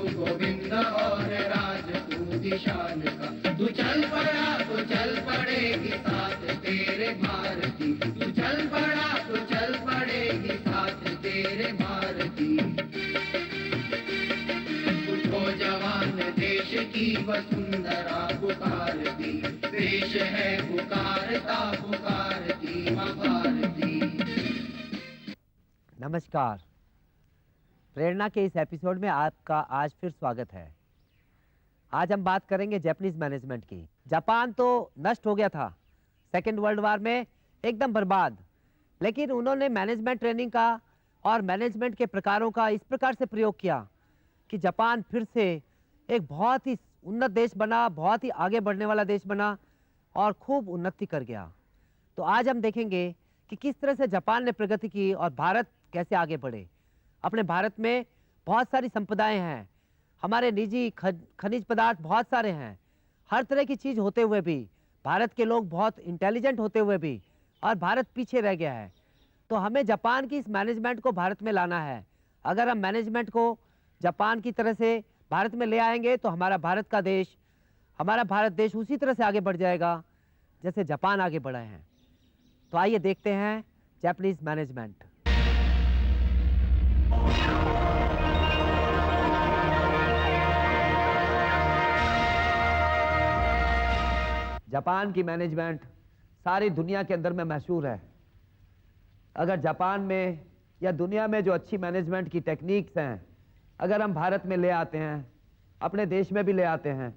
गोविंद और राजपूत शान का। तू चल पड़ा तो चल पड़ेगी साथ तेरे भारती, तू चल पड़ा तो चल पड़ेगी साथ तेरे भारती। उठो जवान देश की वसुंधरा पुकारती, देश है पुकारता पुकारती माँ भारती। नमस्कार, प्रेरणा के इस एपिसोड में आपका आज फिर स्वागत है। आज हम बात करेंगे जापानीज मैनेजमेंट की। जापान तो नष्ट हो गया था सेकेंड वर्ल्ड वार में, एकदम बर्बाद, लेकिन उन्होंने मैनेजमेंट ट्रेनिंग का और मैनेजमेंट के प्रकारों का इस प्रकार से प्रयोग किया कि जापान फिर से एक बहुत ही उन्नत देश बना, बहुत ही आगे बढ़ने वाला देश बना और खूब उन्नति कर गया। तो आज हम देखेंगे कि किस तरह से जापान ने प्रगति की और भारत कैसे आगे बढ़े। अपने भारत में बहुत सारी संपदाएं हैं, हमारे निजी खनिज पदार्थ बहुत सारे हैं, हर तरह की चीज़ होते हुए भी भारत के लोग बहुत इंटेलिजेंट होते हुए भी और भारत पीछे रह गया है। तो हमें जापान की इस मैनेजमेंट को भारत में लाना है। अगर हम मैनेजमेंट को जापान की तरह से भारत में ले आएंगे तो हमारा भारत देश उसी तरह से आगे बढ़ जाएगा जैसे जापान आगे बढ़े हैं। तो आइए देखते हैं जापानीज मैनेजमेंट। जापान की मैनेजमेंट सारी दुनिया के अंदर में मशहूर है। अगर जापान में या दुनिया में जो अच्छी मैनेजमेंट की टेक्निक्स हैं अगर हम भारत में ले आते हैं, अपने देश में भी ले आते हैं,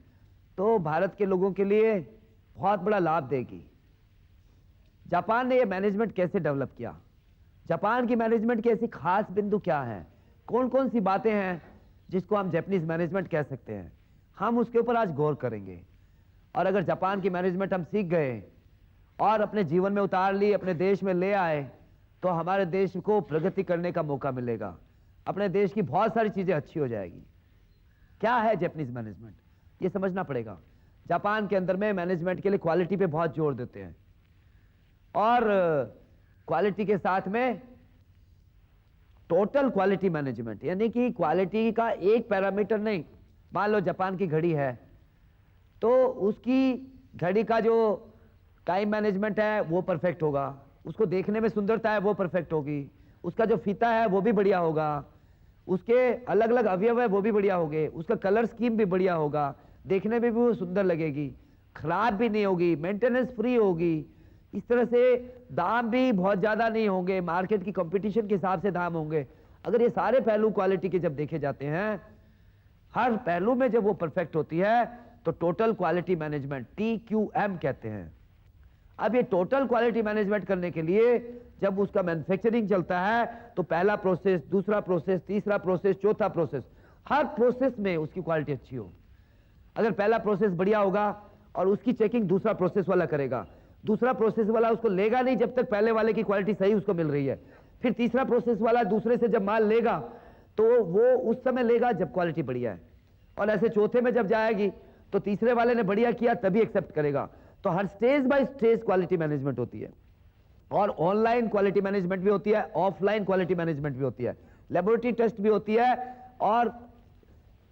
तो भारत के लोगों के लिए बहुत बड़ा लाभ देगी। जापान ने ये मैनेजमेंट कैसे डेवलप किया, जापान की मैनेजमेंट की ऐसी खास बिंदु क्या है, कौन कौन सी बातें हैं जिसको हम जापानीज मैनेजमेंट कह सकते हैं, हम उसके ऊपर आज गौर करेंगे। और अगर जापान की मैनेजमेंट हम सीख गए और अपने जीवन में उतार ली, अपने देश में ले आए, तो हमारे देश को प्रगति करने का मौका मिलेगा, अपने देश की बहुत सारी चीज़ें अच्छी हो जाएगी। क्या है जापानीज मैनेजमेंट, ये समझना पड़ेगा। जापान के अंदर में मैनेजमेंट के लिए क्वालिटी पे बहुत जोर देते हैं और क्वालिटी के साथ में टोटल क्वालिटी मैनेजमेंट, यानी कि क्वालिटी का एक पैरामीटर नहीं। मान लो जापान की घड़ी है तो उसकी घड़ी का जो टाइम मैनेजमेंट है वो परफेक्ट होगा, उसको देखने में सुंदरता है वो परफेक्ट होगी, उसका जो फीता है वो भी बढ़िया होगा, उसके अलग अलग अवयव है वो भी बढ़िया होंगे, उसका कलर स्कीम भी बढ़िया होगा, देखने में भी वो सुंदर लगेगी, खराब भी नहीं होगी, मेंटेनेंस फ्री होगी। इस तरह से दाम भी बहुत ज़्यादा नहीं होंगे, मार्केट की कंपटीशन के हिसाब से दाम होंगे। अगर ये सारे पहलू क्वालिटी के जब देखे जाते हैं, हर पहलू में जब वो परफेक्ट होती है तो टोटल क्वालिटी मैनेजमेंट TQM कहते हैं। अब ये टोटल क्वालिटी मैनेजमेंट करने के लिए जब उसका मैन्युफैक्चरिंग चलता है तो पहला प्रोसेस, दूसरा प्रोसेस, तीसरा प्रोसेस, चौथा प्रोसेस, हर प्रोसेस में उसकी क्वालिटी अच्छी हो। अगर पहला प्रोसेस बढ़िया होगा और उसकी चेकिंग दूसरा प्रोसेस वाला करेगा, दूसरा प्रोसेस वाला उसको लेगा नहीं जब तक पहले वाले की क्वालिटी सही उसको मिल रही है, फिर तीसरा प्रोसेस वाला दूसरे से जब माल लेगा तो वो उस समय लेगा जब क्वालिटी बढ़िया है, और ऐसे चौथे में जब जाएगी तो तीसरे वाले ने बढ़िया किया तभी एक्सेप्ट करेगा। तो हर stage by stage quality management होती है, और ऑनलाइन क्वालिटी मैनेजमेंट भी होती है, ऑफलाइन क्वालिटी मैनेजमेंट भी होती है, लेबोरेटरी टेस्ट भी होती है। और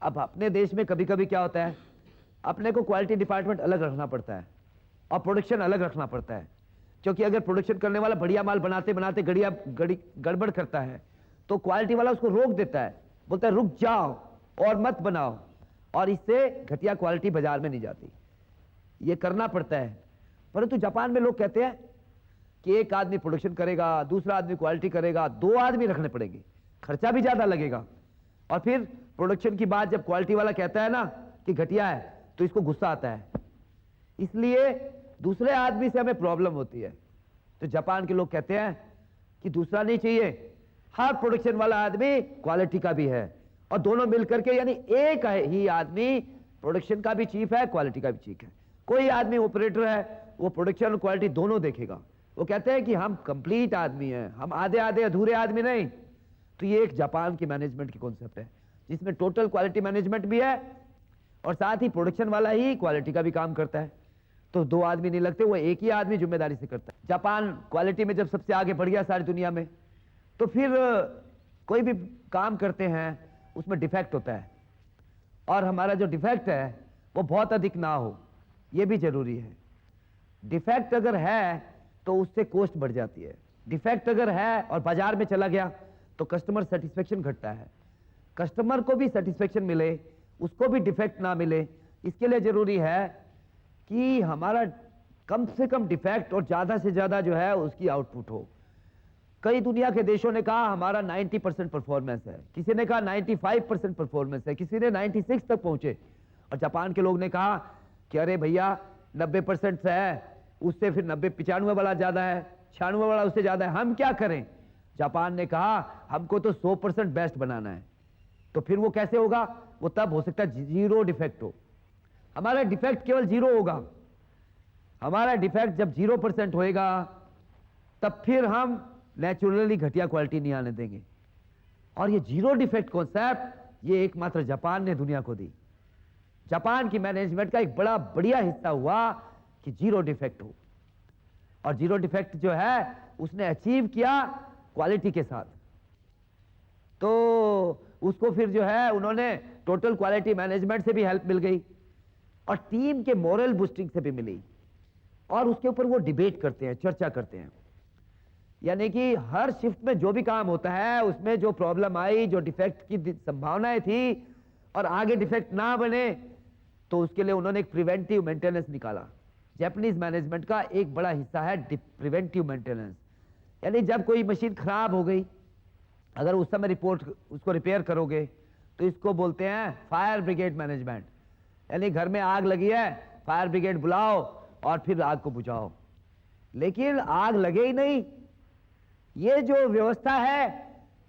अब अपने देश में कभी कभी क्या होता है, अपने को क्वालिटी डिपार्टमेंट अलग रखना पड़ता है और प्रोडक्शन अलग रखना पड़ता है, क्योंकि अगर प्रोडक्शन करने वाला बढ़िया माल बनाते बनाते गड़बड़ करता है तो क्वालिटी वाला उसको रोक देता है, बोलता है रुक जाओ और मत बनाओ, और इससे घटिया क्वालिटी बाजार में नहीं जाती। ये करना पड़ता है। परंतु जापान में लोग कहते हैं कि एक आदमी प्रोडक्शन करेगा, दूसरा आदमी क्वालिटी करेगा, 2 आदमी रखने पड़ेंगे, खर्चा भी ज्यादा लगेगा, और फिर प्रोडक्शन की बात जब क्वालिटी वाला कहता है ना कि घटिया है तो इसको गुस्सा आता है, इसलिए दूसरे आदमी से हमें प्रॉब्लम होती है। तो जापान के लोग कहते हैं कि दूसरा नहीं चाहिए, हर प्रोडक्शन वाला आदमी क्वालिटी का भी है, और दोनों मिलकर के, यानी एक ही आदमी प्रोडक्शन का भी चीफ है, क्वालिटी का भी चीफ है। कोई आदमी ऑपरेटर है, वो प्रोडक्शन और क्वालिटी दोनों देखेगा। वो कहते हैं कि हम कंप्लीट आदमी हैं, हम आधे आधे अधूरे आदमी नहीं। तो ये एक जापान की मैनेजमेंट की कॉन्सेप्ट है जिसमें टोटल क्वालिटी मैनेजमेंट भी है और साथ ही प्रोडक्शन वाला ही क्वालिटी का भी काम करता है। तो 2 आदमी नहीं लगते, वो एक ही आदमी जिम्मेदारी से करता है। जापान क्वालिटी में जब सबसे आगे बढ़ गया सारी दुनिया में, तो फिर कोई भी काम करते हैं उसमें डिफेक्ट होता है, और हमारा जो डिफेक्ट है वो बहुत अधिक ना हो, ये भी जरूरी है। डिफेक्ट अगर है तो उससे कॉस्ट बढ़ जाती है। डिफेक्ट अगर है और बाजार में चला गया तो कस्टमर सेटिस्फेक्शन घटता है। कस्टमर को भी सेटिस्फेक्शन मिले, उसको भी डिफेक्ट ना मिले, इसके लिए जरूरी है कि हमारा कम से कम डिफेक्ट और ज्यादा से ज्यादा जो है उसकी आउटपुट हो। कई दुनिया के देशों ने कहा हमारा 90% परफॉर्मेंस है, किसी ने कहा 95% परफॉर्मेंस है, किसी ने 96 तक पहुंचे, और जापान के लोग ने कहा कि अरे भैया 90% है, उससे फिर 95 वाला ज्यादा है, 96 वाला उससे ज्यादा है, हम क्या करें। जापान ने कहा हमको तो 100% बेस्ट बनाना है। तो फिर वो कैसे होगा, वो तब हो सकता है जीरो डिफेक्ट हो। हमारा डिफेक्ट केवल जीरो होगा, हमारा डिफेक्ट जब 0% होएगा तब फिर हम नेचुरली घटिया क्वालिटी नहीं आने देंगे। और ये जीरो डिफेक्ट कॉन्सेप्ट ये एकमात्र जापान ने दुनिया को दी। जापान की मैनेजमेंट का एक बड़ा बढ़िया हिस्सा हुआ कि जीरो डिफेक्ट हो, और जीरो डिफेक्ट जो है उसने अचीव किया क्वालिटी के साथ। तो उसको फिर जो है उन्होंने टोटल क्वालिटी मैनेजमेंट से भी हेल्प मिल गई और टीम के मोरल बूस्टिंग से भी मिली, और उसके ऊपर वो डिबेट करते हैं, चर्चा करते हैं। यानी कि हर शिफ्ट में जो भी काम होता है उसमें जो प्रॉब्लम आई, जो डिफेक्ट की संभावनाएं थी और आगे डिफेक्ट ना बने, तो उसके लिए उन्होंने एक प्रिवेंटिव मेंटेनेंस निकाला। जापानीज मैनेजमेंट का एक बड़ा हिस्सा है प्रिवेंटिव मेंटेनेंस। यानी जब कोई मशीन खराब हो गई, अगर उस समय रिपोर्ट उसको रिपेयर करोगे तो इसको बोलते हैं फायर ब्रिगेड मैनेजमेंट। यानी घर में आग लगी है, फायर ब्रिगेड बुलाओ और फिर आग को बुझाओ। लेकिन आग लगे ही नहीं, ये जो व्यवस्था है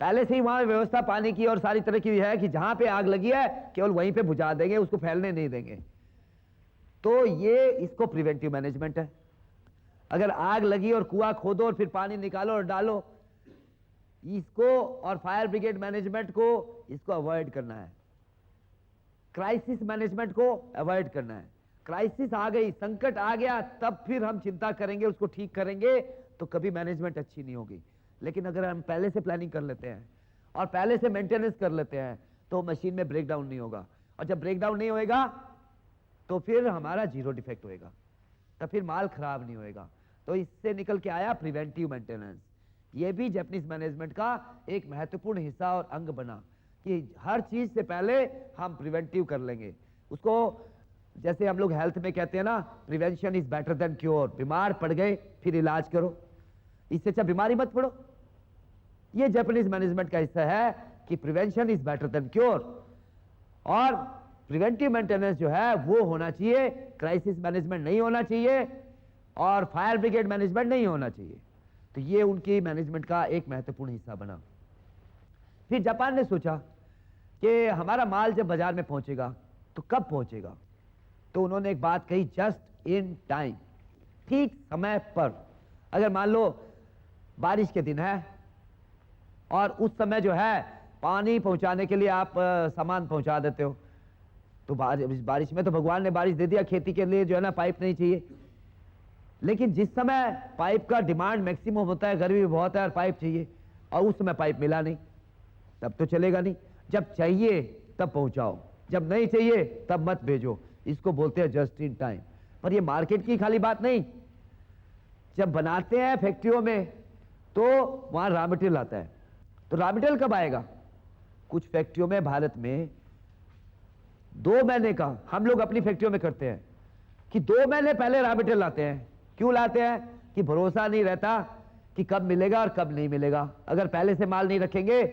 पहले से ही वहां व्यवस्था पानी की और सारी तरह की है कि जहां पे आग लगी है केवल वहीं पे बुझा देंगे, उसको फैलने नहीं देंगे। तो ये इसको प्रिवेंटिव मैनेजमेंट है। अगर आग लगी और कुआं खोदो और फिर पानी निकालो और डालो, इसको और फायर ब्रिगेड मैनेजमेंट को इसको अवॉइड करना है। क्राइसिस मैनेजमेंट को अवॉइड करना है। क्राइसिस आ गई, संकट आ गया, तब फिर हम चिंता करेंगे, उसको ठीक करेंगे, तो कभी मैनेजमेंट अच्छी नहीं होगी। लेकिन अगर हम पहले से प्लानिंग कर लेते हैं और पहले से मेंटेनेंस कर लेते हैं तो मशीन में ब्रेकडाउन नहीं होगा, और जब ब्रेकडाउन नहीं होएगा तो फिर हमारा जीरो डिफेक्ट होएगा, तब फिर माल खराब नहीं होएगा। तो इससे निकल के आया प्रिवेंटिव मेंटेनेंस। ये भी जापानीज मैनेजमेंट का एक महत्वपूर्ण हिस्सा और अंग बना कि हर चीज से पहले हम प्रिवेंटिव कर लेंगे उसको। जैसे हम लोग हेल्थ में कहते हैं ना, prevention is better than cure. बीमार पड़ गए फिर इलाज करो, इससे अच्छा बीमारी मत पड़ो। ये जापानीज मैनेजमेंट का हिस्सा है कि prevention is better than cure, और प्रिवेंटिव मेंटेनेंस जो है वो होना चाहिए, क्राइसिस मैनेजमेंट नहीं होना चाहिए और फायर ब्रिगेड मैनेजमेंट नहीं होना चाहिए। तो ये उनकी मैनेजमेंट का एक महत्वपूर्ण हिस्सा बना। फिर जापान ने सोचा कि हमारा माल जब बाजार में पहुंचेगा तो कब पहुंचेगा, तो उन्होंने एक बात कही, जस्ट इन टाइम, ठीक समय पर। अगर मान लो बारिश के दिन है और उस समय जो है पानी पहुंचाने के लिए आप सामान पहुंचा देते हो, तो बारिश में तो भगवान ने बारिश दे दिया, खेती के लिए जो है ना पाइप नहीं चाहिए। लेकिन जिस समय पाइप का डिमांड मैक्सिमम होता है, गर्मी बहुत है और पाइप चाहिए, और उस समय पाइप मिला नहीं, तब तो चलेगा नहीं। जब चाहिए तब पहुंचाओ, जब नहीं चाहिए तब मत भेजो। इसको बोलते हैं जस्ट इन टाइम। पर ये मार्केट की खाली बात नहीं, जब बनाते हैं फैक्ट्रियों में तो वहां रॉ मटेरियल आता है। तो रॉ मटेरियल कब आएगा? कुछ फैक्ट्रियों में भारत में 2 महीने का हम लोग अपनी फैक्ट्रियों में करते हैं कि 2 महीने पहले रॉ मटेरियल लाते हैं। क्यों लाते हैं? कि भरोसा नहीं रहता कि कब मिलेगा और कब नहीं मिलेगा। अगर पहले से माल नहीं रखेंगे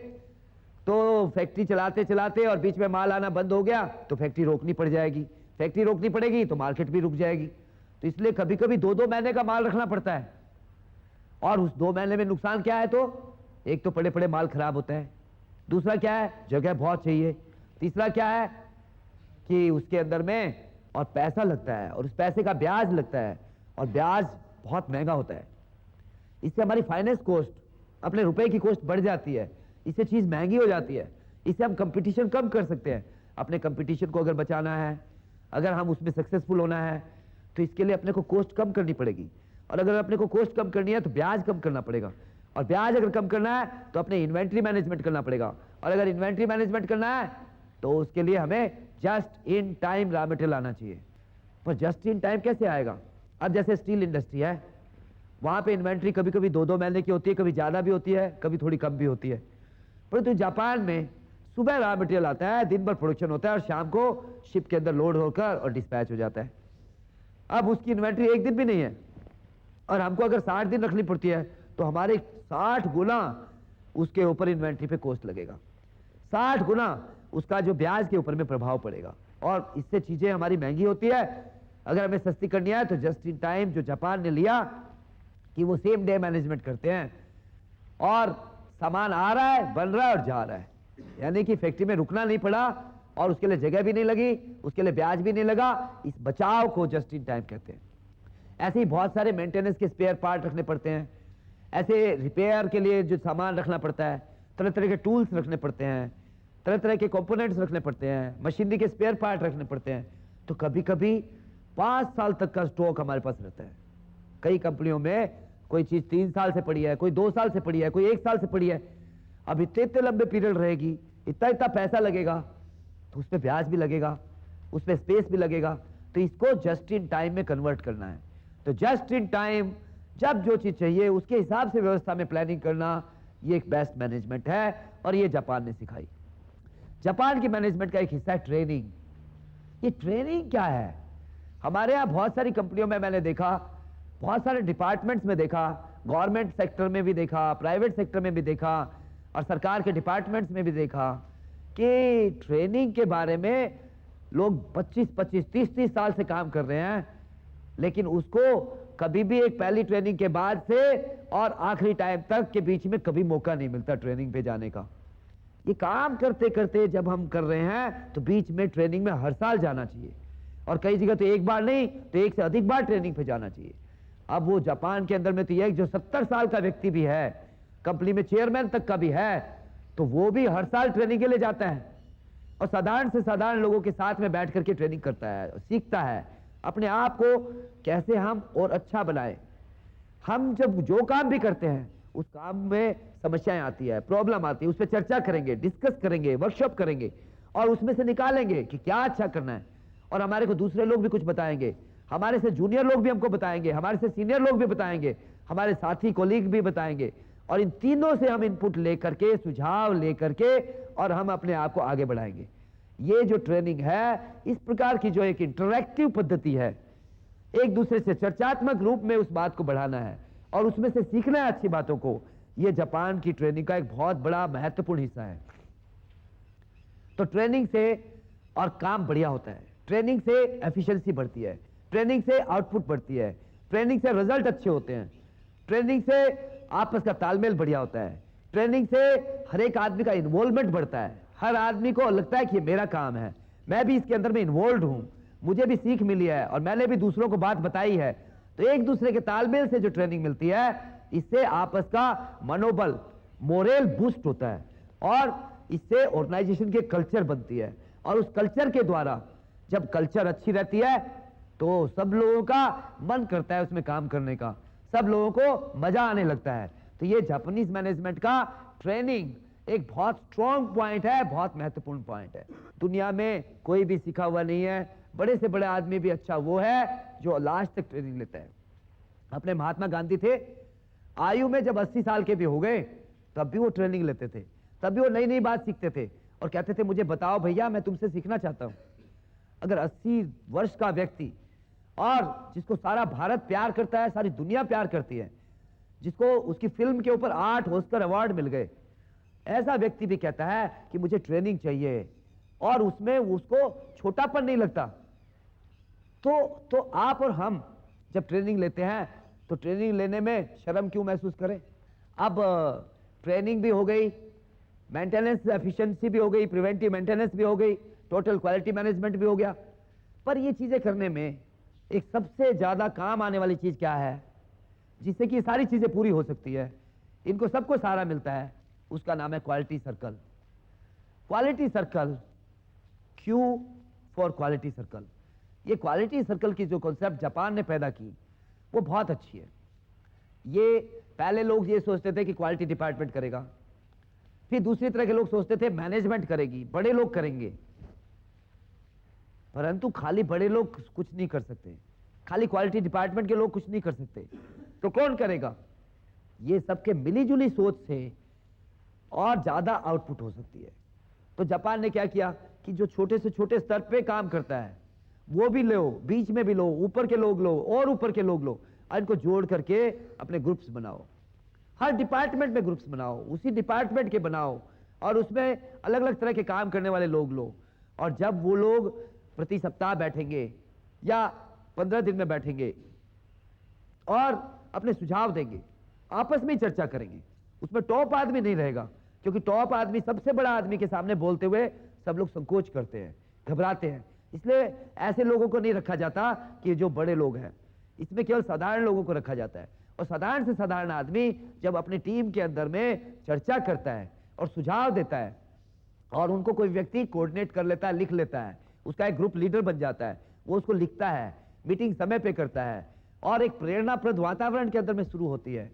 तो फैक्ट्री चलाते चलाते और बीच में माल आना बंद हो गया तो फैक्ट्री रोकनी पड़ जाएगी, फैक्ट्री रोकनी पड़ेगी तो मार्केट भी रुक जाएगी। तो इसलिए कभी कभी 2-2 महीने का माल रखना पड़ता है। और उस 2 महीने में नुकसान क्या है? तो एक तो पड़े पड़े माल खराब होता है, दूसरा क्या है, जगह बहुत चाहिए, तीसरा क्या है कि उसके अंदर में और पैसा लगता है और उस पैसे का ब्याज लगता है, और ब्याज बहुत महंगा होता है। इससे हमारी फाइनेंस कॉस्ट, अपने रुपए की कॉस्ट बढ़ जाती है, इससे चीज महंगी हो जाती है। इससे हम कंपटीशन कम कर सकते हैं। अपने कंपटीशन को अगर बचाना है, अगर हम उसमें सक्सेसफुल होना है, तो इसके लिए अपने को कॉस्ट कम करनी पड़ेगी। और अगर अपने को कॉस्ट कम करनी है तो ब्याज कम करना पड़ेगा, और ब्याज अगर कम करना है तो अपने इन्वेंट्री मैनेजमेंट करना पड़ेगा, और अगर इन्वेंट्री मैनेजमेंट करना है तो उसके लिए हमें just in time raw material आना चाहिए। पर जस्ट इन टाइम कैसे आएगा? अब जैसे स्टील इंडस्ट्री है, वहां पे इन्वेंट्री कभी कभी 2-2 महीने की होती है, कभी ज्यादा भी होती है, कभी थोड़ी कम भी होती है। परंतु जापान में सुबह रॉ मटेरियल आता है, दिन भर प्रोडक्शन होता है और शाम को शिप के अंदर लोड होकर और डिस्पैच हो जाता है। अब उसकी इन्वेंट्री एक दिन भी नहीं है, और हमको अगर 60 दिन रखनी पड़ती है तो हमारे 60 गुना उसके ऊपर इन्वेंट्री पे कॉस्ट लगेगा, 60 गुना उसका जो ब्याज के ऊपर में प्रभाव पड़ेगा, और इससे चीजें हमारी महंगी होती है। अगर हमें सस्ती करनी है तो जस्ट इन टाइम जो जापान ने लिया कि वो सेम डे मैनेजमेंट करते हैं, और सामान आ रहा है, बन रहा है और जा रहा है, यानी कि फैक्ट्री में रुकना नहीं पड़ा और उसके लिए जगह भी नहीं लगी, उसके लिए ब्याज भी नहीं लगा। इस बचाव को जस्ट इन टाइम कहते हैं। ऐसे ही बहुत सारे मेंटेनेंस के स्पेयर पार्ट रखने पड़ते हैं, ऐसे रिपेयर के लिए जो सामान रखना पड़ता है, तरह तरह के टूल्स रखने पड़ते हैं, तरह तरह के कंपोनेंट्स रखने पड़ते हैं, मशीनरी के स्पेयर पार्ट रखने पड़ते हैं। तो कभी कभी 5 साल तक का स्टॉक हमारे पास रहता है। कई कंपनियों में कोई चीज 3 साल से पड़ी है, कोई 2 साल से पड़ी है, कोई 1 साल से पड़ी है। अब इतने लंबे पीरियड रहेगी, इतना इतना पैसा लगेगा, तो उस पर ब्याज भी लगेगा, उस पर स्पेस भी लगेगा। तो इसको जस्ट इन टाइम में कन्वर्ट करना है। तो जस्ट इन टाइम जब जो चीज चाहिए उसके हिसाब से व्यवस्था में प्लानिंग करना, ये एक बेस्ट मैनेजमेंट है, और ये जापान ने सिखाई। जापान की मैनेजमेंट का एक हिस्सा है ट्रेनिंग। ये ट्रेनिंग क्या है? हमारे यहाँ बहुत सारी कंपनियों में मैंने देखा, बहुत सारे डिपार्टमेंट्स में देखा, गवर्नमेंट सेक्टर में भी देखा, प्राइवेट सेक्टर में भी देखा, और सरकार के डिपार्टमेंट्स में भी देखा कि ट्रेनिंग के बारे में लोग 25-25, 30-30 साल से काम कर रहे हैं, लेकिन उसको कभी भी एक पहली ट्रेनिंग के बाद से और आखिरी टाइम तक के बीच में कभी मौका नहीं मिलता ट्रेनिंग पे जाने का। ये काम करते करते जब हम कर रहे हैं तो बीच में ट्रेनिंग में हर साल जाना चाहिए, और कई जगह तो एक बार नहीं तो एक से अधिक बार ट्रेनिंग पे जाना चाहिए। अब वो जापान के अंदर में तो ये जो 70 साल का व्यक्ति भी है, कंपनी में चेयरमैन तक का भी है, तो वो भी हर साल ट्रेनिंग के लिए जाता है, और साधारण से साधारण लोगों के साथ में बैठ करके ट्रेनिंग करता है, सीखता है अपने आप को कैसे हम और अच्छा बनाए। हम जब जो काम भी करते हैं उस काम में समस्याएं आती है, प्रॉब्लम आती है, उस पर चर्चा करेंगे, डिस्कस करेंगे, वर्कशॉप करेंगे, और उसमें से निकालेंगे कि क्या अच्छा करना है। और हमारे को दूसरे लोग भी कुछ बताएंगे, हमारे से जूनियर लोग भी हमको बताएंगे, हमारे से सीनियर लोग भी बताएंगे, हमारे साथी कोलीग भी बताएंगे, और इन तीनों से हम इनपुट लेकर के, सुझाव लेकर के, और हम अपने आप को आगे बढ़ाएंगे। ये जो ट्रेनिंग है, इस प्रकार की जो एक इंटरैक्टिव पद्धति है, एक दूसरे से चर्चात्मक रूप में उस बात को बढ़ाना है और उसमें से सीखना है अच्छी बातों को, ये जापान की ट्रेनिंग का एक बहुत बड़ा महत्वपूर्ण हिस्सा है। तो ट्रेनिंग से और काम बढ़िया होता है, ट्रेनिंग से एफिशिएंसी बढ़ती है, ट्रेनिंग से आउटपुट बढ़ती है, ट्रेनिंग से रिजल्ट अच्छे होते हैं, ट्रेनिंग से आपस का तालमेल बढ़िया होता है, ट्रेनिंग से हर एक आदमी का इन्वॉल्वमेंट बढ़ता है। हर आदमी को लगता है कि ये मेरा काम है, मैं भी इसके अंदर में इन्वॉल्व हूं, मुझे भी सीख मिली है और मैंने भी दूसरों को बात बताई है। तो एक दूसरे के तालमेल से जो ट्रेनिंग मिलती है, इससे आपस का मनोबल, मोरल बूस्ट होता है, और इससे ऑर्गेनाइजेशन की कल्चर बनती है, और उस कल्चर के द्वारा जब कल्चर अच्छी रहती है तो सब लोगों का मन करता है उसमें काम करने का, सब लोगों को मजा आने लगता है। तो ये जापानीज मैनेजमेंट का ट्रेनिंग एक बहुत स्ट्रॉन्ग पॉइंट है, बहुत महत्वपूर्ण पॉइंट है। दुनिया में कोई भी सीखा हुआ नहीं है, बड़े से बड़े आदमी भी अच्छा वो है जो लास्ट तक ट्रेनिंग लेता है। अपने महात्मा गांधी थे, आयु में जब 80 साल के भी हो गए तब भी वो ट्रेनिंग लेते थे, तब भी वो नई नई बात सीखते थे और कहते थे मुझे बताओ भैया, मैं तुमसे सीखना चाहता हूं। अगर 80 वर्ष का व्यक्ति, और जिसको सारा भारत प्यार करता है, सारी दुनिया प्यार करती है, जिसको उसकी फिल्म के ऊपर 8 ऑस्कर अवार्ड मिल गए, ऐसा व्यक्ति भी कहता है कि मुझे ट्रेनिंग चाहिए और उसमें उसको छोटापन नहीं लगता, तो आप और हम जब ट्रेनिंग लेते हैं तो ट्रेनिंग लेने में शर्म क्यों महसूस करें? अब ट्रेनिंग भी हो गई, मेंटेनेंस एफिशिएंसी भी हो गई, प्रिवेंटिव मेंटेनेंस भी हो गई, टोटल क्वालिटी मैनेजमेंट भी हो गया, पर ये चीजें करने में एक सबसे ज्यादा काम आने वाली चीज क्या है जिससे कि सारी चीजें पूरी हो सकती है, इनको सबको सहारा मिलता है, उसका नाम है quality circle. Quality circle, Q for quality circle. ये क्वालिटी सर्कल की जो कॉन्सेप्ट जापान ने पैदा की वो बहुत अच्छी है। ये पहले लोग ये सोचते थे कि क्वालिटी डिपार्टमेंट करेगा, फिर दूसरी तरह के लोग सोचते थे मैनेजमेंट करेगी, बड़े लोग करेंगे, परंतु खाली बड़े लोग कुछ नहीं कर सकते, खाली क्वालिटी डिपार्टमेंट के लोग कुछ नहीं कर सकते, तो कौन करेगा? ये सबके मिलीजुली सोच से और ज्यादा आउटपुट हो सकती है। तो जापान ने क्या किया कि जो छोटे से छोटे स्तर पे काम करता है वो भी लो, बीच में भी लो, ऊपर के लोग लो और ऊपर के लोग लो, और इनको जोड़ करके अपने ग्रुप्स बनाओ। हर डिपार्टमेंट में ग्रुप्स बनाओ, उसी डिपार्टमेंट के बनाओ, और उसमें अलग अलग तरह के काम करने वाले लोग लो। और जब वो लोग प्रति सप्ताह बैठेंगे या 15 दिन में बैठेंगे और अपने सुझाव देंगे, आपस में चर्चा करेंगे, उसमें टॉप आदमी नहीं रहेगा, क्योंकि टॉप आदमी सबसे बड़ा आदमी के सामने बोलते हुए सब लोग संकोच करते हैं, घबराते हैं। इसलिए ऐसे लोगों को नहीं रखा जाता कि जो बड़े लोग हैं, इसमें केवल साधारण लोगों को रखा जाता है। और साधारण से साधारण आदमी जब अपनी टीम के अंदर में चर्चा करता है और सुझाव देता है, और उनको कोई व्यक्ति कोऑर्डिनेट कर लेता है, लिख लेता है, उसका एक ग्रुप लीडर बन जाता है, वो उसको लिखता है, मीटिंग समय पे करता है, और एक प्रेरणाप्रद वातावरण के अंदर में शुरू होती है,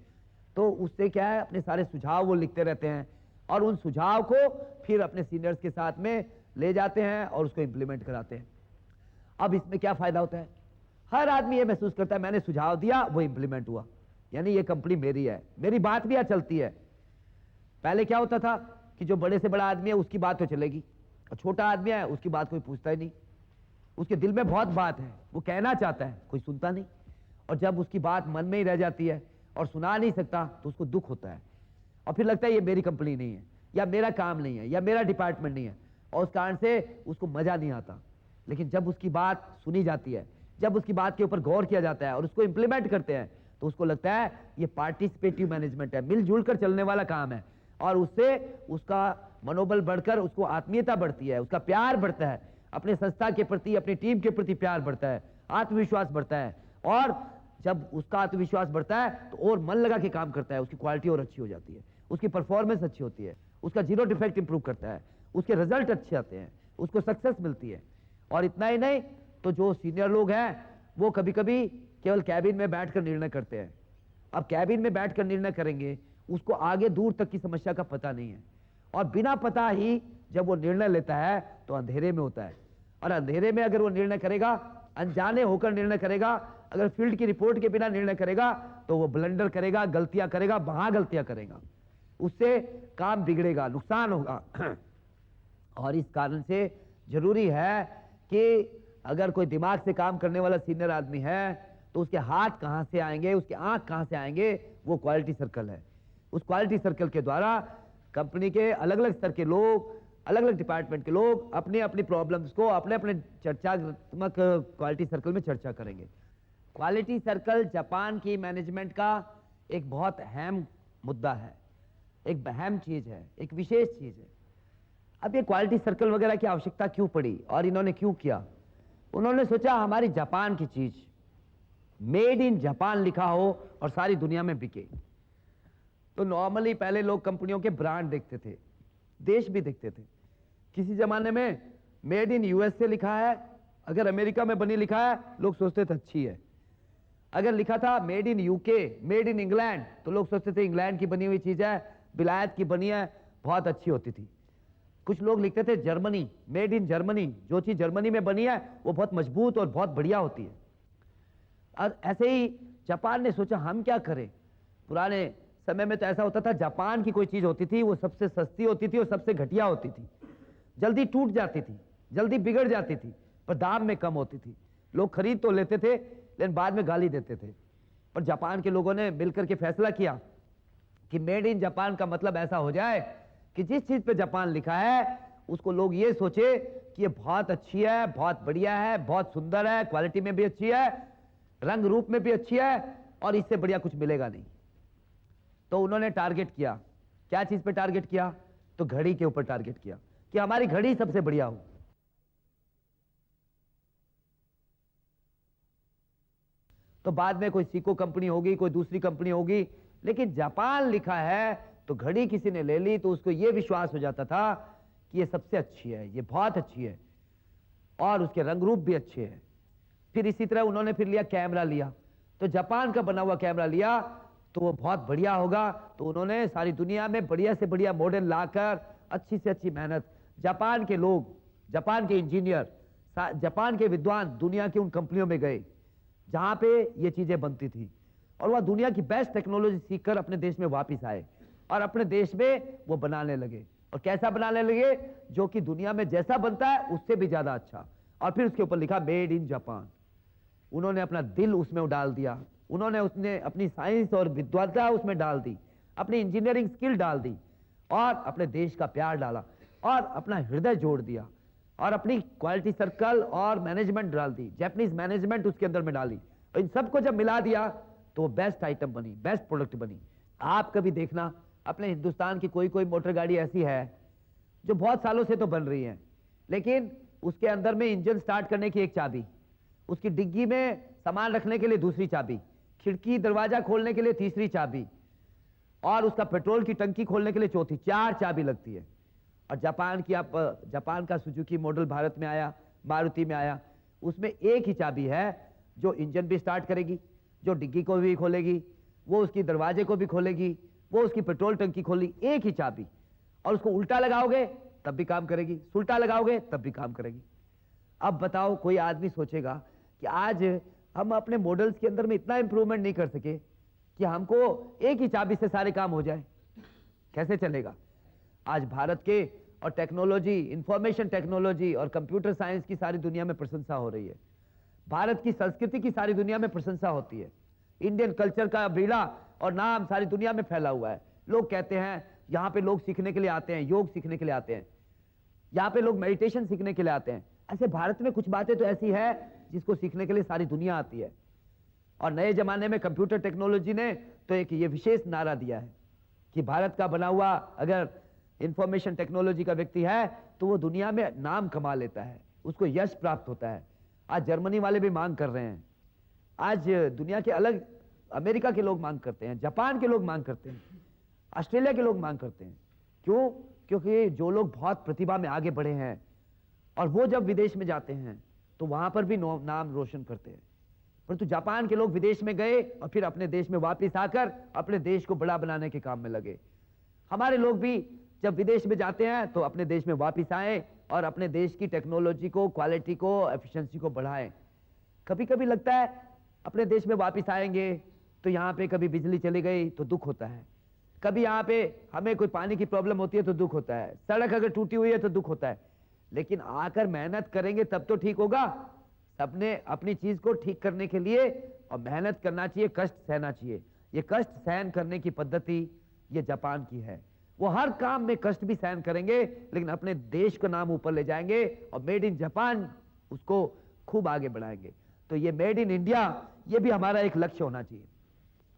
तो उससे क्या है, अपने सारे सुझाव वो लिखते रहते हैं और उन सुझाव को फिर अपने सीनियर्स के साथ में ले जाते हैं और उसको इंप्लीमेंट कराते हैं। अब इसमें क्या फायदा होता है? हर आदमी ये महसूस करता है मैंने सुझाव दिया, वो इंप्लीमेंट हुआ, यानी ये कंपनी मेरी है, मेरी बात भी आज चलती है। पहले क्या होता था कि जो बड़े से बड़ा आदमी है उसकी बात तो चलेगी, और छोटा आदमी है उसकी बात कोई पूछता ही नहीं, उसके दिल में बहुत बात है, वो कहना चाहता है, कोई सुनता नहीं, और जब उसकी बात मन में ही रह जाती है और सुना नहीं सकता तो उसको दुख होता है, और फिर लगता है ये मेरी कंपनी नहीं है, या मेरा काम नहीं है, या मेरा डिपार्टमेंट नहीं है, और उस कारण से उसको मजा नहीं आता। लेकिन जब उसकी बात सुनी जाती है, जब उसकी बात के ऊपर गौर किया जाता है और उसको इंप्लीमेंट करते हैं, तो उसको लगता है ये पार्टिसिपेटिव मैनेजमेंट है, मिलजुल कर चलने वाला काम है, और उससे उसका मनोबल बढ़कर उसको आत्मीयता बढ़ती है, उसका प्यार बढ़ता है, अपने संस्था के प्रति, अपनी टीम के प्रति प्यार बढ़ता है, आत्मविश्वास बढ़ता है, और जब उसका आत्मविश्वास बढ़ता है तो और मन लगा के काम करता है, उसकी क्वालिटी और अच्छी हो जाती है, उसकी परफॉर्मेंस अच्छी होती है, उसका जीरो डिफेक्ट इंप्रूव करता है, उसके रिजल्ट अच्छे आते हैं, उसको सक्सेस मिलती है। और इतना ही नहीं, तो जो सीनियर लोग हैं वो कभी कभी केवल कैबिन में बैठकर निर्णय करते हैं। अब कैबिन में बैठकर निर्णय करेंगे, उसको आगे दूर तक की समस्या का पता नहीं है, और बिना पता ही जब वो निर्णय लेता है तो अंधेरे में होता है, और अंधेरे में अगर वो निर्णय करेगा, अनजाने होकर निर्णय करेगा, अगर फील्ड की रिपोर्ट के बिना निर्णय करेगा तो वो ब्लंडर करेगा, गलतियां करेगा, वहां गलतियां करेगा, उससे काम बिगड़ेगा, नुकसान होगा। और इस कारण से जरूरी है कि अगर कोई दिमाग से काम करने वाला सीनियर आदमी है तो उसके हाथ कहां से आएंगे, उसके आंख कहां से आएंगे, वो क्वालिटी सर्कल है। उस क्वालिटी सर्कल के द्वारा कंपनी के अलग अलग स्तर के लोग, अलग अलग डिपार्टमेंट के लोग अपनी अपनी प्रॉब्लम्स को अपने अपने चर्चात्मक क्वालिटी सर्कल में चर्चा करेंगे। क्वालिटी सर्कल जापान की मैनेजमेंट का एक बहुत अहम मुद्दा है, एक अहम चीज है, एक विशेष चीज है। अब ये क्वालिटी सर्कल वगैरह की आवश्यकता क्यों पड़ी और इन्होंने क्यों किया? उन्होंने सोचा हमारी जापान की चीज, मेड इन जापान लिखा हो और सारी दुनिया में बिके। तो नॉर्मली पहले लोग कंपनियों के ब्रांड देखते थे, देश भी देखते थे। किसी जमाने में मेड इन यूएसए लिखा है, अगर अमेरिका में बनी लिखा है लोग सोचते थे अच्छी है। अगर लिखा था made in UK, made in England, तो लोग सोचते थे इंग्लैंड की बनी हुई चीज है, विलायत की बनी है, बहुत अच्छी होती थी। कुछ लोग लिखते थे जर्मनी, मेड इन जर्मनी, जो चीज जर्मनी में बनी है वो बहुत मजबूत और बहुत बढ़िया होती है। और ऐसे ही जापान ने सोचा हम क्या करें। पुराने समय में तो ऐसा होता था, जापान की कोई चीज होती थी वो सबसे सस्ती होती थी और सबसे घटिया होती थी, जल्दी टूट जाती थी, जल्दी बिगड़ जाती थी, पर दाम में कम होती थी। लोग खरीद तो लेते थे लेकिन बाद में गाली देते थे। पर जापान के लोगों ने मिलकर के फैसला किया कि मेड इन जापान का मतलब ऐसा हो जाए कि जिस चीज पे जापान लिखा है उसको लोग ये सोचे कि ये बहुत अच्छी है, बहुत बढ़िया है, बहुत सुंदर है, क्वालिटी में भी अच्छी है, रंग रूप में भी अच्छी है, और इससे बढ़िया कुछ मिलेगा नहीं। तो उन्होंने टारगेट किया, क्या चीज पे टारगेट किया? तो घड़ी के ऊपर टारगेट किया कि हमारी घड़ी सबसे बढ़िया हो। तो बाद में कोई सीको कंपनी होगी, कोई दूसरी कंपनी होगी, लेकिन जापान लिखा है तो घड़ी किसी ने ले ली तो उसको यह विश्वास हो जाता था कि ये सबसे अच्छी है, ये बहुत अच्छी है, और उसके रंग रूप भी अच्छे हैं। फिर इसी तरह उन्होंने फिर लिया कैमरा, लिया तो जापान का बना हुआ कैमरा लिया तो वो बहुत बढ़िया होगा। तो उन्होंने सारी दुनिया में बढ़िया से बढ़िया मॉडल लाकर अच्छी से अच्छी मेहनत, जापान के लोग, जापान के इंजीनियर जापान के विद्वान दुनिया की उन कंपनियों में गए जहां पे ये चीजें बनती थी, और वह दुनिया की बेस्ट टेक्नोलॉजी सीखकर अपने देश में वापस आए और अपने देश में वो बनाने लगे। और कैसा बनाने लगे? जो कि दुनिया में जैसा बनता है उससे भी ज्यादा अच्छा। और फिर उसके ऊपर लिखा मेड इन जापान। उन्होंने अपना दिल उसमें डाल दिया, उसने अपनी साइंस और विद्वता उसमें डाल दी, अपनी इंजीनियरिंग स्किल डाल दी, और अपने देश का प्यार डाला, और अपना हृदय जोड़ दिया, और अपनी क्वालिटी सर्कल और मैनेजमेंट डाल दी, जापानीज मैनेजमेंट उसके अंदर में डाली। और इन सबको जब मिला दिया तो बेस्ट आइटम बनी, बेस्ट प्रोडक्ट बनी। आप कभी देखना, अपने हिंदुस्तान की कोई कोई मोटर गाड़ी ऐसी है जो बहुत सालों से तो बन रही है, लेकिन उसके अंदर में इंजन स्टार्ट करने की एक चाबी, उसकी डिग्गी में सामान रखने के लिए दूसरी चाबी, खिड़की दरवाजा खोलने के लिए तीसरी चाबी, और उसका पेट्रोल की टंकी खोलने के लिए चौथी, 4 चाबी लगती है। और जापान का सुजुकी मॉडल भारत में आया, मारुति में आया, उसमें एक ही चाबी है जो इंजन भी स्टार्ट करेगी, जो डिग्गी को भी खोलेगी, वो उसकी दरवाजे को भी खोलेगी, वो उसकी पेट्रोल टंकी खोली, एक ही चाबी। और उसको उल्टा लगाओगे तब भी काम करेगी, सुल्टा लगाओगे तब भी काम करेगी। अब बताओ, कोई आदमी सोचेगा कि आज हम अपने मॉडल्स के अंदर में इतना इंप्रूवमेंट नहीं कर सके कि हमको एक ही चाबी से सारे काम हो जाए? कैसे चलेगा? आज भारत के और टेक्नोलॉजी, इंफॉर्मेशन टेक्नोलॉजी और कंप्यूटर साइंस की सारी दुनिया में प्रशंसा हो रही है। भारत की संस्कृति की सारी दुनिया में प्रशंसा होती है। इंडियन कल्चर का बीड़ा और नाम सारी दुनिया में फैला हुआ है। लोग कहते हैं यहाँ पे लोग सीखने के लिए आते हैं, योग सीखने के लिए आते हैं, यहाँ पे लोग मेडिटेशन सीखने के लिए आते हैं। ऐसे भारत में कुछ बातें तो ऐसी है जिसको सीखने के लिए सारी दुनिया आती है। और नए जमाने में कंप्यूटर टेक्नोलॉजी ने तो एक ये विशेष नारा दिया है कि भारत का बना हुआ अगर इंफॉर्मेशन टेक्नोलॉजी का व्यक्ति है तो वो दुनिया में नाम कमा लेता है, उसको यश प्राप्त होता है। आज जर्मनी वाले भी मांग कर रहे हैं, आज दुनिया के अलग, अमेरिका के लोग मांग करते हैं, जापान के लोग मांग करते हैं, ऑस्ट्रेलिया के लोग मांग करते हैं। क्यों? क्योंकि जो लोग बहुत प्रतिभा में आगे बढ़े हैं और वो जब विदेश में जाते हैं तो वहां पर भी नाम रोशन करते हैं। परंतु जापान के लोग विदेश में गए और फिर अपने देश में वापस आकर अपने देश को बड़ा बनाने के काम में लगे। हमारे लोग भी जब विदेश में जाते हैं तो अपने देश में वापस आए और अपने देश की टेक्नोलॉजी को, क्वालिटी को, एफिशिएंसी को बढ़ाएं। कभी कभी लगता है अपने देश में वापस आएंगे तो यहाँ पे कभी बिजली चली गई तो दुख होता है, कभी यहाँ पे हमें कोई पानी की प्रॉब्लम होती है तो दुख होता है, सड़क अगर टूटी हुई है तो दुख होता है। लेकिन आकर मेहनत करेंगे तब तो ठीक होगा। सबने अपनी चीज को ठीक करने के लिए और मेहनत करना चाहिए, कष्ट सहना चाहिए। ये कष्ट सहन करने की पद्धति ये जापान की है। वो हर काम में कष्ट भी सहन करेंगे लेकिन अपने देश का नाम ऊपर ले जाएंगे और मेड इन जापान उसको खूब आगे बढ़ाएंगे। तो ये मेड इन इंडिया ये भी हमारा एक लक्ष्य होना चाहिए।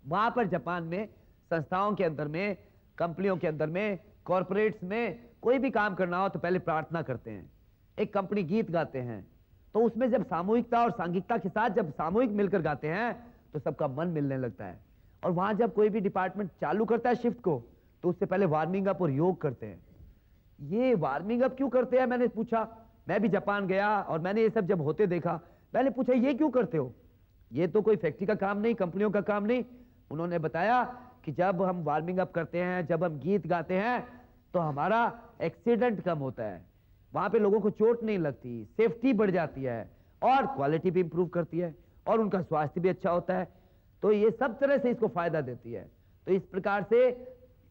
वहां पर जापान में संस्थाओं के अंदर में, कंपनियों के अंदर में, कॉरपोरेट्स में कोई भी काम करना हो तो पहले प्रार्थना करते हैं। एक कंपनी गीत गाते हैं तो उसमें जब सामूहिकता और सांघिकता के साथ जब सामूहिक मिलकर गाते हैं तो सबका मन मिलने लगता है। और वहां जब कोई भी डिपार्टमेंट चालू करता है शिफ्ट को तो उससे पहले वार्मिंग अप और योग करते हैं। ये वार्मिंग अप क्यों करते हैं? मैंने पूछा, मैं भी जापान गया और मैंने ये सब जब होते देखा, मैंने पूछा ये क्यों करते हो? ये तो कोई फैक्ट्री का काम नहीं, कंपनियों का काम नहीं। उन्होंने बताया कि जब हम वार्मिंग अप करते हैं, जब हम गीत गाते हैं तो हमारा एक्सीडेंट कम होता है, वहां पे लोगों को चोट नहीं लगती, सेफ्टी बढ़ जाती है और क्वालिटी भी इंप्रूव करती है और उनका स्वास्थ्य भी अच्छा होता है। तो ये सब तरह से इसको फायदा देती है। तो इस प्रकार से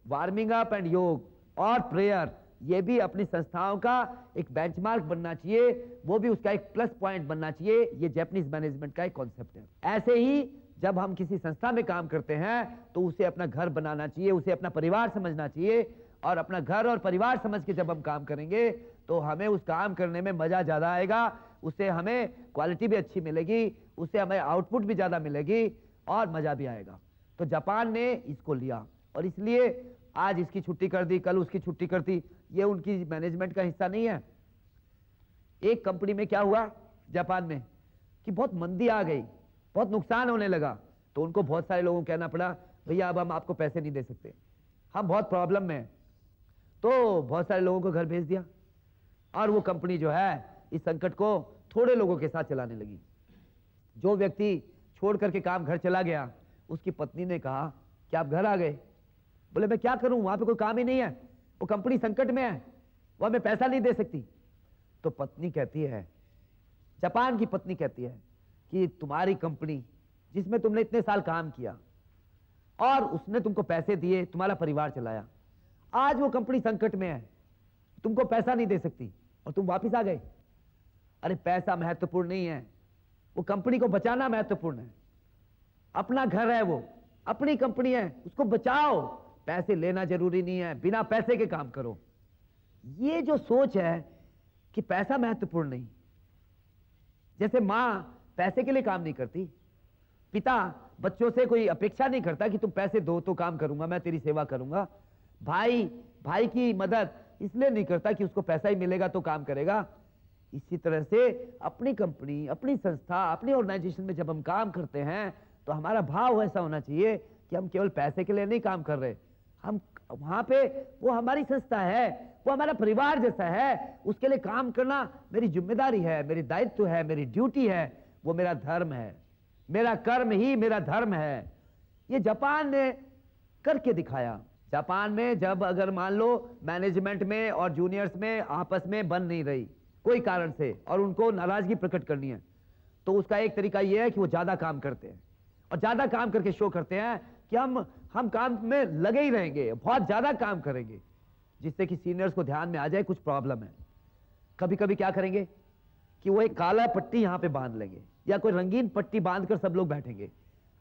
वार्मिंग अप एंड योग और प्रेयर ये भी अपनी संस्थाओं का एक बेंचमार्क बनना चाहिए, वो भी उसका एक प्लस पॉइंट बनना चाहिए। ये जापानीज मैनेजमेंट का एक कॉन्सेप्ट है। ऐसे ही जब हम किसी संस्था में काम करते हैं तो उसे अपना घर बनाना चाहिए, उसे अपना परिवार समझना चाहिए। और अपना घर और परिवार समझ के जब हम काम करेंगे तो हमें उस काम करने में मजा ज्यादा आएगा, उससे हमें क्वालिटी भी अच्छी मिलेगी, उससे हमें आउटपुट भी ज्यादा मिलेगी और मजा भी आएगा। तो जापान ने इसको लिया और इसलिए आज इसकी छुट्टी कर दी, कल उसकी छुट्टी कर दी। ये उनकी मैनेजमेंट का हिस्सा नहीं है। एक कंपनी में क्या हुआ जापान में कि बहुत मंदी आ गई, बहुत नुकसान होने लगा, तो उनको बहुत सारे लोगों को कहना पड़ा भैया अब हम आपको पैसे नहीं दे सकते, हम बहुत प्रॉब्लम में हैं। तो बहुत सारे लोगों को घर भेज दिया और वो कंपनी जो है इस संकट को थोड़े लोगों के साथ चलाने लगी। जो व्यक्ति छोड़ करके काम घर चला गया, उसकी पत्नी ने कहा कि आप घर आ गए। बोले मैं क्या करूं, वहां पे कोई काम ही नहीं है, वो कंपनी संकट में है, वो हमें पैसा नहीं दे सकती। तो पत्नी कहती है जापान की पत्नी कहती है कि तुम्हारी कंपनी जिसमें तुमने इतने साल काम किया और उसने तुमको पैसे दिए, तुम्हारा परिवार चलाया, आज वो कंपनी संकट में है, तुमको पैसा नहीं दे सकती और तुम वापस आ गए। अरे पैसा महत्वपूर्ण नहीं है, वो कंपनी को बचाना महत्वपूर्ण है। अपना घर है, वो अपनी कंपनी है, उसको बचाओ। पैसे लेना जरूरी नहीं है, बिना पैसे के काम करो। ये जो सोच है कि पैसा महत्वपूर्ण नहीं, जैसे मां पैसे के लिए काम नहीं करती, पिता बच्चों से कोई अपेक्षा नहीं करता कि तुम पैसे दो तो काम करूंगा, मैं तेरी सेवा करूंगा। भाई की मदद इसलिए नहीं करता कि उसको पैसा ही मिलेगा तो काम करेगा। इसी तरह से अपनी कंपनी, अपनी संस्था, अपनी ऑर्गेनाइजेशन में जब हम काम करते हैं तो हमारा भाव ऐसा होना चाहिए कि हम केवल पैसे के लिए नहीं काम कर रहे, हम वहां पे, वो हमारी संस्था है, वो हमारा परिवार जैसा है, उसके लिए काम करना मेरी जिम्मेदारी है, मेरी दायित्व है, मेरी ड्यूटी है, वो मेरा धर्म है, मेरा कर्म ही मेरा धर्म है। ये जापान ने करके दिखाया। जापान में जब अगर मान लो मैनेजमेंट में और जूनियर्स में आपस में बन नहीं रही कोई कारण से और उनको नाराजगी प्रकट करनी है, तो उसका एक तरीका यह है कि वो ज्यादा काम करते हैं और ज्यादा काम करके शो करते हैं कि हम काम में लगे ही रहेंगे, बहुत ज्यादा काम करेंगे, जिससे कि सीनियर्स को ध्यान में आ जाए कुछ प्रॉब्लम है। कभी कभी क्या करेंगे कि वो एक काला पट्टी यहां पे बांध लेंगे या कोई रंगीन पट्टी बांधकर सब लोग बैठेंगे,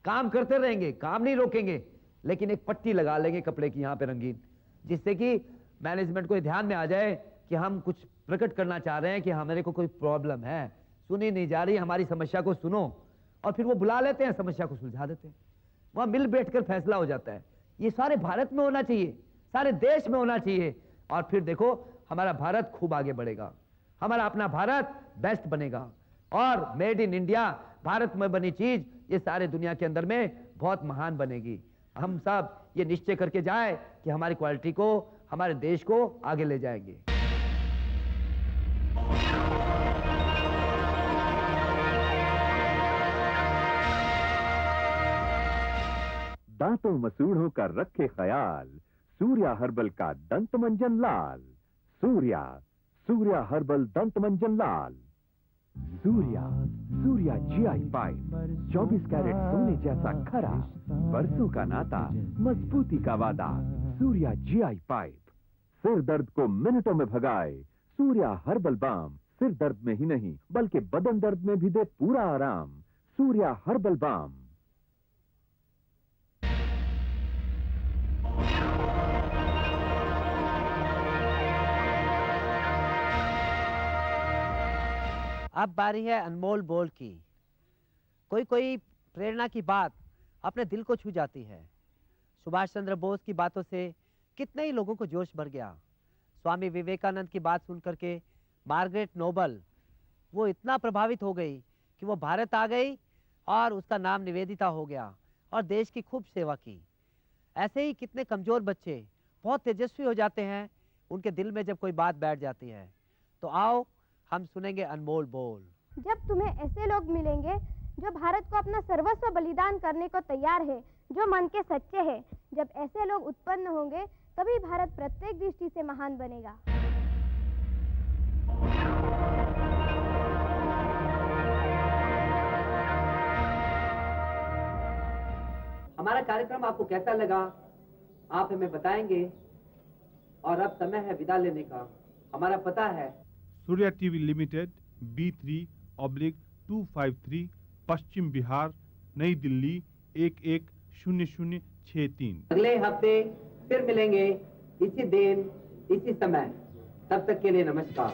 काम करते रहेंगे, काम नहीं रोकेंगे, लेकिन एक पट्टी लगा लेंगे कपड़े की यहां पे रंगीन, जिससे कि मैनेजमेंट को ध्यान में आ जाए कि हम कुछ प्रकट करना चाह रहे हैं कि हमारे को कोई प्रॉब्लम है, सुनी नहीं जा रही, हमारी समस्या को सुनो। और फिर वो बुला लेते हैं, समस्या को सुलझा देते हैं, वहां मिल बैठकर फैसला हो जाता है। ये सारे भारत में होना चाहिए, सारे देश में होना चाहिए, और फिर देखो हमारा भारत खूब आगे बढ़ेगा, हमारा अपना भारत बेस्ट बनेगा, और मेड इन इंडिया, भारत में बनी चीज ये सारे दुनिया के अंदर में बहुत महान बनेगी। हम सब ये निश्चय करके जाए कि हमारी क्वालिटी को, हमारे देश को आगे ले जाएंगे। दांतों मसूड़ों का रखे ख्याल, सूर्या हर्बल का दंत मंजन लाल। सूर्या हर्बल दंत मंजन लाल। सूर्या GI पाइप, 24 कैरेट सोने जैसा खरा, बरसों का नाता, मजबूती का वादा। सूर्या GI पाइप सिर दर्द को मिनटों में भगाए। सूर्या हर्बल बाम सिर दर्द में ही नहीं बल्कि बदन दर्द में भी दे पूरा आराम। Surya herbal balm. अब बारी है अनमोल बोल की। कोई कोई प्रेरणा की बात अपने दिल को छू जाती है। सुभाष चंद्र बोस की बातों से कितने ही लोगों को जोश भर गया। स्वामी विवेकानंद की बात सुनकर के मार्गरेट नोबल वो इतना प्रभावित हो गई कि वो भारत आ गई और उसका नाम निवेदिता हो गया और देश की खूब सेवा की। ऐसे ही कितने कमजोर बच्चे बहुत तेजस्वी हो जाते हैं उनके दिल में जब कोई बात बैठ जाती है। तो आओ हम सुनेंगे अनमोल बोल। जब तुम्हें ऐसे लोग मिलेंगे जो भारत को अपना सर्वस्व बलिदान करने को तैयार है, जो मन के सच्चे हैं, जब ऐसे लोग उत्पन्न होंगे तभी भारत प्रत्येक दृष्टि से महान बनेगा। हमारा कार्यक्रम आपको कैसा लगा आप हमें बताएंगे। और अब समय है विदा लेने का। हमारा पता है सूर्या टीवी लिमिटेड, B3/253, पश्चिम बिहार, नई दिल्ली 110063। अगले हफ्ते फिर मिलेंगे इसी दिन इसी समय। तब तक के लिए नमस्कार।